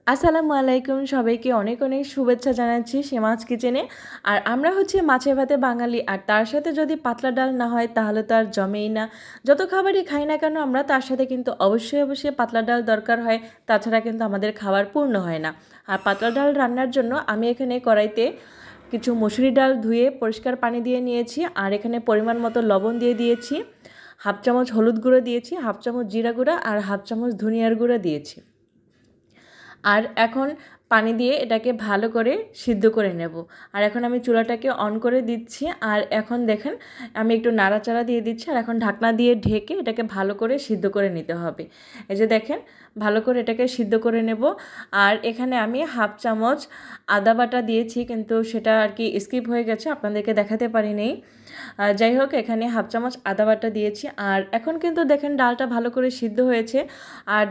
আসসালামু আলাইকুম, সবাইকে অনেক অনেক শুভেচ্ছা জানাচ্ছি সীমাজ কিচেনে। আর আমরা হচ্ছে মাছে ভাতে বাঙালি, আর তার সাথে যদি পাতলা ডাল না হয় তাহলে তো আর জমেই না। যত খাবারই খাই না কেন আমরা, তার সাথে কিন্তু অবশ্যই অবশ্যই পাতলা ডাল দরকার হয়, তাছাড়া কিন্তু আমাদের খাবার পূর্ণ হয় না। আর পাতলা ডাল রান্নার জন্য আমি এখানে কড়াইতে কিছু মসুরি ডাল ধুয়ে পরিষ্কার পানি দিয়ে নিয়েছি, আর এখানে পরিমাণ মতো লবণ দিয়ে দিয়েছি, হাফ চামচ হলুদ গুঁড়ো দিয়েছি, হাফ চামচ জিরা গুঁড়া আর হাফ চামচ ধনিয়ার গুঁড়ো দিয়েছি। আর এখন পানি দিয়ে এটাকে ভালো করে সিদ্ধ করে নেব। আর এখন আমি চুলাটাকে অন করে দিচ্ছি, আর এখন দেখেন আমি একটু নাড়াচাড়া দিয়ে দিচ্ছি, আর এখন ঢাকনা দিয়ে ঢেকে এটাকে ভালো করে সিদ্ধ করে নিতে হবে। এই যে দেখেন ভালো করে এটাকে সিদ্ধ করে নেব। আর এখানে আমি হাফ চামচ আদা বাটা দিয়েছি, কিন্তু সেটা আর কি স্কিপ হয়ে গেছে, আপনাদেরকে দেখাতে পারিনি। যাই হোক, এখানে হাফ চামচ আদা বাটা দিয়েছি। আর এখন কিন্তু দেখেন ডালটা ভালো করে সিদ্ধ হয়েছে, আর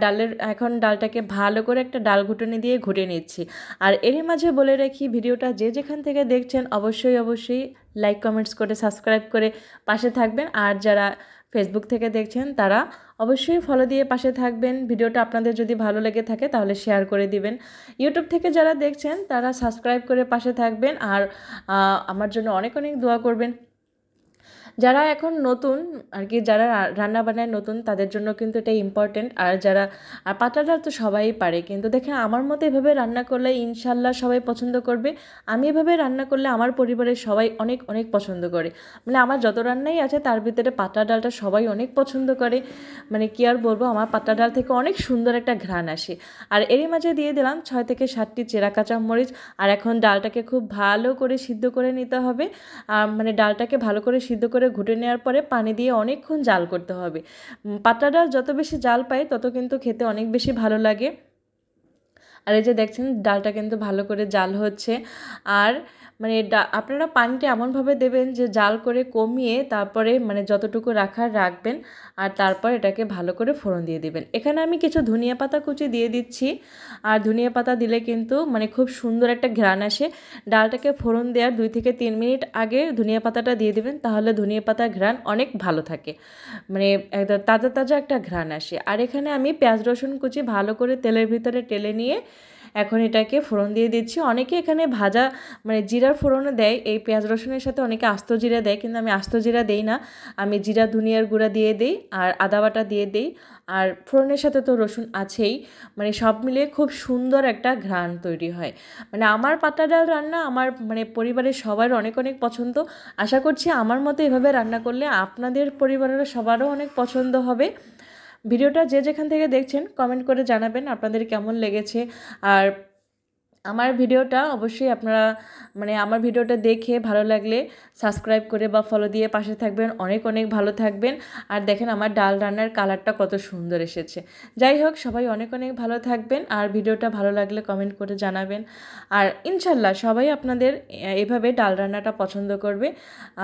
এখন ডালটাকে ভালো করে একটা ডাল ঘুটনি দিয়ে ঘুটে নিচ্ছি। আর এরই মাঝে বলে রাখি, ভিডিওটা যে যেখান থেকে দেখছেন অবশ্যই অবশ্যই লাইক কমেন্টস করে সাবস্ক্রাইব করে পাশে থাকবেন। আর যারা ফেসবুক থেকে দেখছেন তারা অবশ্যই ফলো দিয়ে পাশে থাকবেন। ভিডিওটা আপনাদের যদি ভালো লেগে থাকে তাহলে শেয়ার করে দিবেন। ইউটিউব থেকে যারা দেখছেন তারা সাবস্ক্রাইব করে পাশে থাকবেন, আর আমার জন্য অনেক অনেক দোয়া করবেন। যারা এখন নতুন আর কি, যারা রান্না বান্নায় নতুন, তাদের জন্য কিন্তু এটা ইম্পর্টেন্ট। আর পাতলা ডাল তো সবাই পারে, কিন্তু দেখেন আমার মতো এভাবে রান্না করলে ইনশাল্লাহ সবাই পছন্দ করবে। আমি এভাবে রান্না করলে আমার পরিবারের সবাই অনেক অনেক পছন্দ করে। মানে আমার যত রান্নাই আছে তার ভিতরে পাতলা ডালটা সবাই অনেক পছন্দ করে। মানে কি আর বলবো, আমার পাতলা ডাল থেকে অনেক সুন্দর একটা ঘ্রাণ আসে। আর এরই মাঝে দিয়ে দিলাম 6 থেকে 7টি চেরা কাঁচামরিচ। আর এখন ডালটাকে খুব ভালো করে সিদ্ধ করে নিতে হবে। মানে ডালটাকে ভালো করে সিদ্ধ করে ঘুটে নেওয়ার পরে পানি দিয়ে অনেকক্ষণ জাল করতে হবে। পাতলা ডাল যত বেশি জাল পায় তত কিন্তু খেতে অনেক বেশি ভালো লাগে। আর এই যে দেখছেন ডালটা কিন্তু ভালো করে জাল হচ্ছে। আর মানে আপনারা পানিটা এমনভাবে দেবেন যে জাল করে কমিয়ে তারপরে মানে যতটুকু রাখার রাখবেন, আর তারপর এটাকে ভালো করে ফোড়ন দিয়ে দিবেন। এখানে আমি কিছু ধনিয়া পাতা কুচি দিয়ে দিচ্ছি। আর ধনিয়া পাতা দিলে কিন্তু মানে খুব সুন্দর একটা ঘ্রাণ আসে। ডালটাকে ফোড়ন দেওয়ার 2 থেকে 3 মিনিট আগে ধনিয়া পাতাটা দিয়ে দিবেন, তাহলে ধনিয়া পাতার ঘ্রাণ অনেক ভালো থাকে, মানে একদম তাজা তাজা একটা ঘ্রাণ আসে। আর এখানে আমি পেঁয়াজ রসুন কুচি ভালো করে তেলের ভিতরে টেলে নিয়ে এখন এটাকে ফোড়ন দিয়ে দিচ্ছি। অনেকে এখানে ভাজা মানে জিরার ফোড়নও দেয় এই পেঁয়াজ রসুনের সাথে, অনেকে আস্ত জিরা দেয়, কিন্তু আমি আস্ত জিরা দেই না। আমি জিরা ধনিয়ার গুঁড়া দিয়ে দিই, আর আদা বাটা দিয়ে দিই, আর ফোড়নের সাথে তো রসুন আছেই। মানে সব মিলিয়ে খুব সুন্দর একটা ঘ্রাণ তৈরি হয়। মানে আমার পাতলা ডাল রান্না আমার মানে পরিবারের সবার অনেক অনেক পছন্দ। আশা করছি আমার মতো এভাবে রান্না করলে আপনাদের পরিবারের সবারও অনেক পছন্দ হবে। ভিডিওটা যে যেখান থেকে দেখছেন কমেন্ট করে জানাবেন আপনাদের কেমন লেগেছে। আর আমার ভিডিওটা অবশ্যই আপনারা মানে আমার ভিডিওটা দেখে ভালো লাগলে সাবস্ক্রাইব করে বা ফলো দিয়ে পাশে থাকবেন। অনেক অনেক ভালো থাকবেন। আর দেখেন আমার ডাল রান্নার কালারটা কত সুন্দর এসেছে। যাই হোক, সবাই অনেক অনেক ভালো থাকবেন, আর ভিডিওটা ভালো লাগলে কমেন্ট করে জানাবেন। আর ইনশাল্লাহ সবাই আপনাদের এভাবে ডাল রান্নাটা পছন্দ করবে।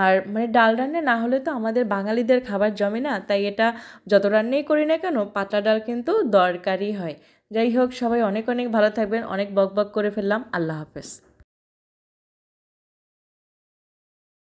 আর মানে ডাল রান্না না হলে তো আমাদের বাঙালিদের খাবার জমে না, তাই এটা যত রান্নাই করি না কেন পাতলা ডাল কিন্তু দরকারই হয়। যাই হোক, সবাই অনেক অনেক ভালো থাকবেন। অনেক বক বক করে ফেললাম। আল্লাহ হাফেজ।